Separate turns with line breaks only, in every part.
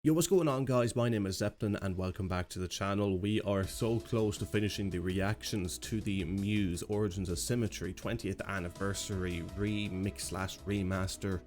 Yo, what's going on guys? My name is Zeppelin and welcome back to the channel. We are so close to finishing the reactions to the Muse Origins of Symmetry 20th anniversary remix/remaster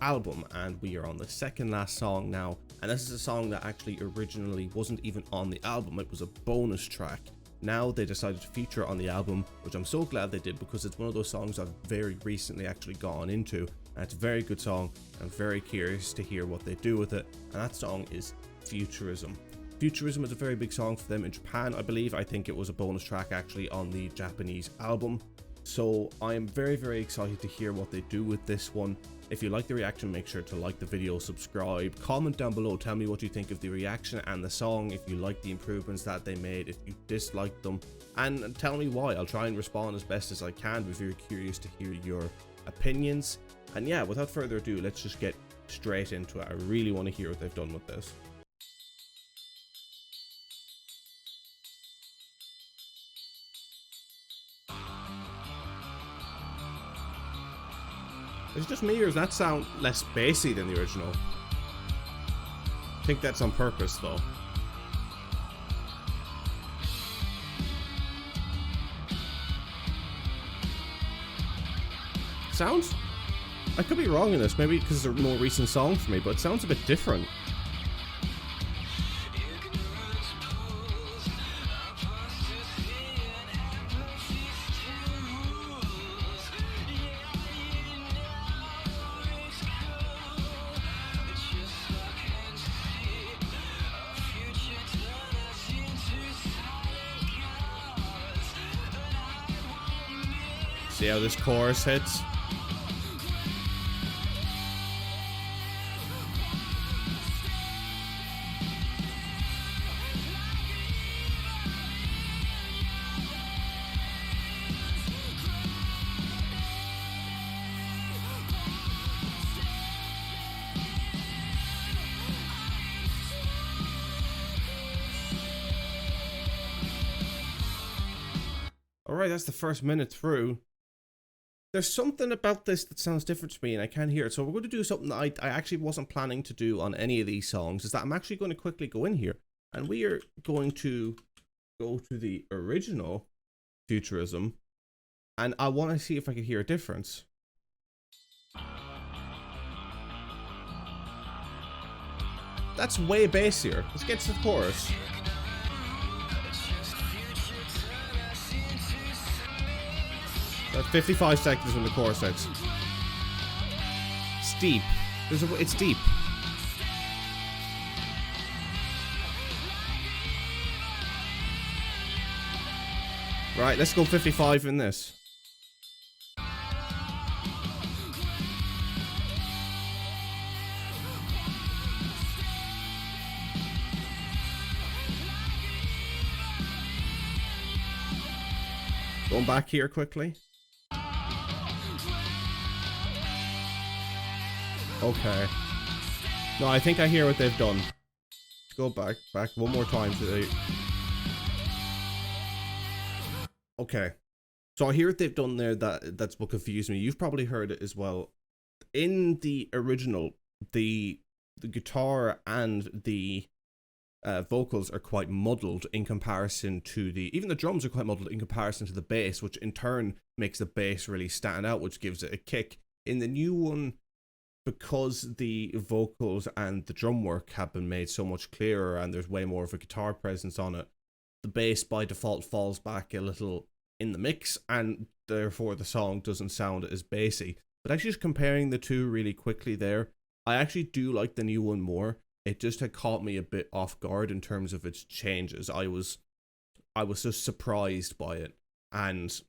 album, and we are on the second last song now, and this is a song that actually originally wasn't even on the album. It was a bonus track. Now they decided to feature on the album, which I'm so glad they did, because it's one of those songs I've very recently actually gone into, and it's a very good song. I'm very curious to hear what they do with it, and that song is Futurism. Futurism is a very big song for them in Japan, I believe. I think it was a bonus track actually on the Japanese album, so I am very excited to hear what they do with this one. If you like the reaction, make sure to like the video, subscribe, comment down below, tell me what you think of the reaction and the song, if you like the improvements that they made, if you disliked them, and tell me why. I'll try and respond as best as I can. Be very curious to hear your opinions. And yeah, without further ado, let's just get straight into it. I really want to hear what they've done with this. Is it just me, or does that sound less bassy than the original? I think that's on purpose though. Sounds... I could be wrong in this, maybe because it's a more recent song for me, but it sounds a bit different. See how this chorus hits? Alright, that's the first minute through. There's something about this that sounds different to me and I can't hear it. So we're going to do something that I actually wasn't planning to do on any of these songs, is that I'm actually going to quickly go in here and we are going to go to the original Futurism, and I want to see if I can hear a difference. That's way bassier. Let's get to the chorus. 55 seconds when the chorus hits. It's deep. It's deep. Right, let's go 55 in this. Going back here quickly. Okay. No, I think I hear what they've done. Let's go back one more time to the... Okay. So I hear what they've done there. That's what confused me. You've probably heard it as well. In the original, the guitar and the vocals are quite muddled in comparison to the... Even the drums are quite muddled in comparison to the bass, which in turn makes the bass really stand out, which gives it a kick. In the new one, because the vocals and the drum work have been made so much clearer and there's way more of a guitar presence on it, the bass by default falls back a little in the mix, and therefore the song doesn't sound as bassy. But actually just comparing the two really quickly there, I actually do like the new one more. It just had caught me a bit off guard in terms of its changes. I was just surprised by it, and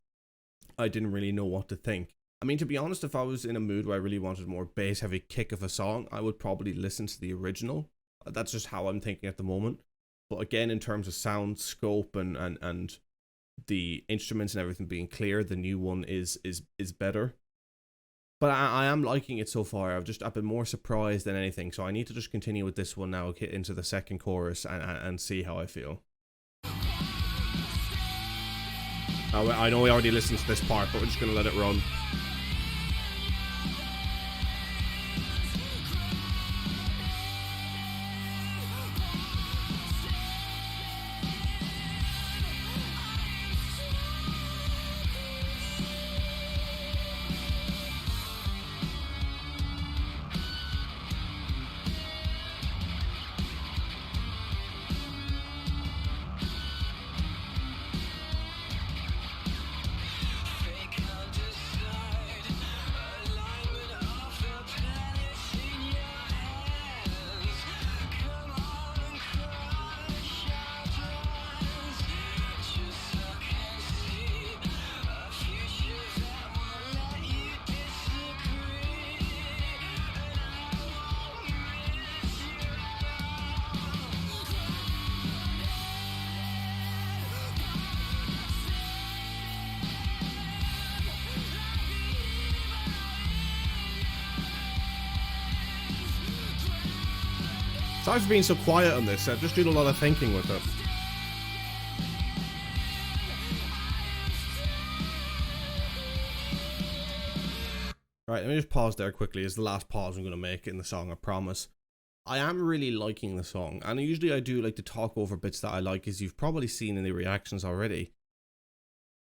I didn't really know what to think. I mean, to be honest, if I was in a mood where I really wanted more bass heavy kick of a song, I would probably listen to the original. That's just how I'm thinking at the moment. But again, in terms of sound scope and the instruments and everything being clear, the new one is better. But I am liking it so far. I've been more surprised than anything. So I need to just continue with this one now, get into the second chorus and see how I feel. I know we already listened to this part, but we're just going to let it run. Sorry for being so quiet on this. I've just doing a lot of thinking with it. Right, let me just pause there quickly. It's the last pause I'm going to make in the song, I promise. I am really liking the song, and usually I do like to talk over bits that I like, as you've probably seen in the reactions already.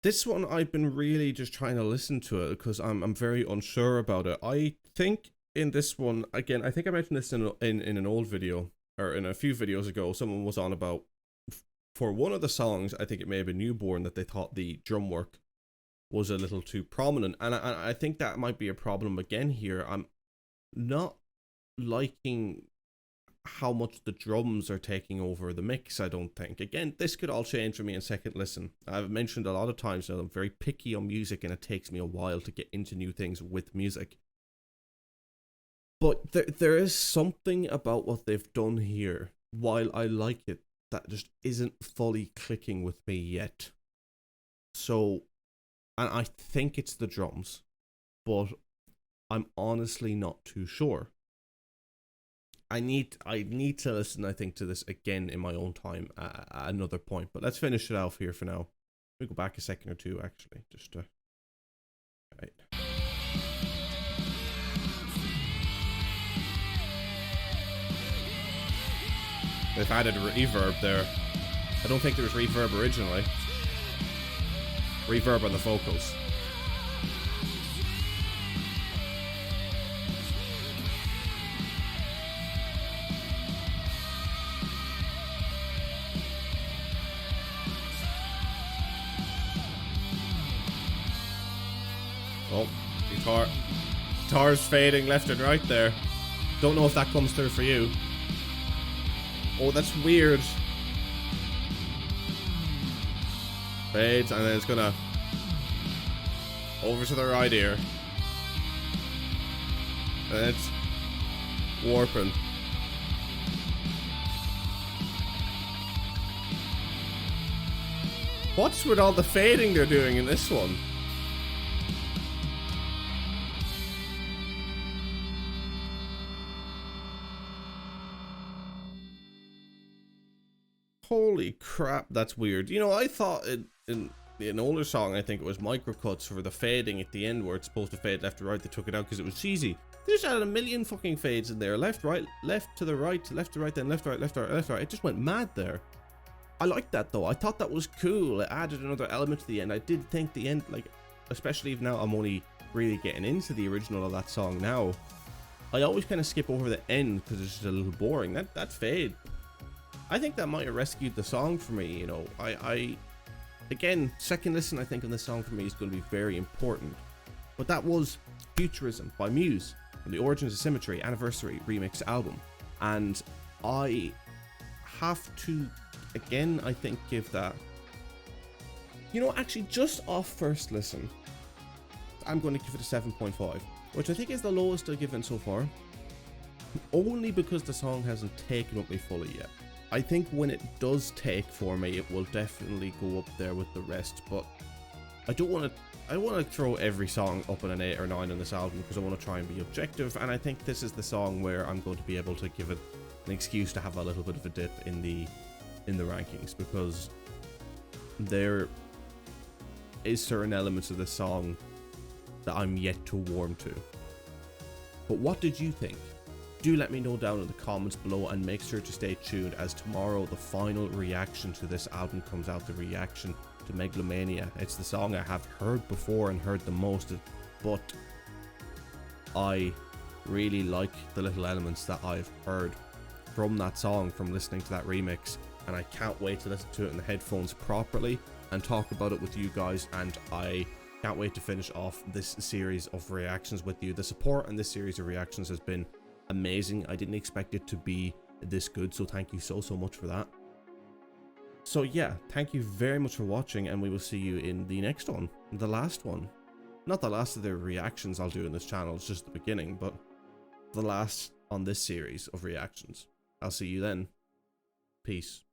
This one, I've been really just trying to listen to it because I'm very unsure about it. I think in this one, again, I think I mentioned this in an old video, or in a few videos ago, someone was on about, for one of the songs, I think it may have been Newborn, that they thought the drum work was a little too prominent, and I think that might be a problem again here. I'm not liking how much the drums are taking over the mix, I don't think. Again, this could all change for me in second listen. I've mentioned a lot of times that I'm very picky on music, and it takes me a while to get into new things with music. But there is something about what they've done here, while I like it, that just isn't fully clicking with me yet. So, and I think it's the drums, but I'm honestly not too sure. I need to listen, I think, to this again in my own time at another point. But let's finish it off here for now. We go back a second or two, actually, just to. Right. They've added reverb there. I don't think there was reverb originally. Reverb on the vocals. Oh, guitar's fading left and right there. Don't know if that comes through for you. Oh, that's weird. Fades, and then it's gonna over to the right here. And it's warping. What's with all the fading they're doing in this one? Holy crap, that's weird. You know, I thought in an older song, I think it was microcuts for the fading at the end where it's supposed to fade left to right. They took it out because it was cheesy. They just added a million fucking fades in there. Left, right, left to the right, left to right, then left, right, left, right, left, right. It just went mad there. I liked that though. I thought that was cool. It added another element to the end. I did think the end, like, especially if now I'm only really getting into the original of that song now, I always kind of skip over the end because it's just a little boring. That fade, I think that might have rescued the song for me. You know, I again, second listen, I think, on this song for me is going to be very important. But that was Futurism by Muse from the Origins of Symmetry Anniversary Remix album. And I have to, again, I think, give that, you know, actually just off first listen, I'm going to give it a 7.5, which I think is the lowest I've given so far. Only because the song hasn't taken up me fully yet. I think when it does take for me, it will definitely go up there with the rest, but I don't want to throw every song up on an 8 or 9 on this album because I want to try and be objective, and I think this is the song where I'm going to be able to give it an excuse to have a little bit of a dip in the rankings, because there is certain elements of the song that I'm yet to warm to. But what did you think? Do let me know down in the comments below, and make sure to stay tuned, as tomorrow the final reaction to this album comes out, the reaction to Megalomania. It's the song I have heard before and heard the most, but I really like the little elements that I've heard from that song, from listening to that remix, and I can't wait to listen to it in the headphones properly and talk about it with you guys, and I can't wait to finish off this series of reactions with you. The support in this series of reactions has been amazing. I didn't expect it to be this good, so thank you so much for that. So yeah, thank you very much for watching, and we will see you in the next one, the last one. Not the last of the reactions I'll do in this channel, it's just the beginning, but the last on this series of reactions. I'll see you then. Peace.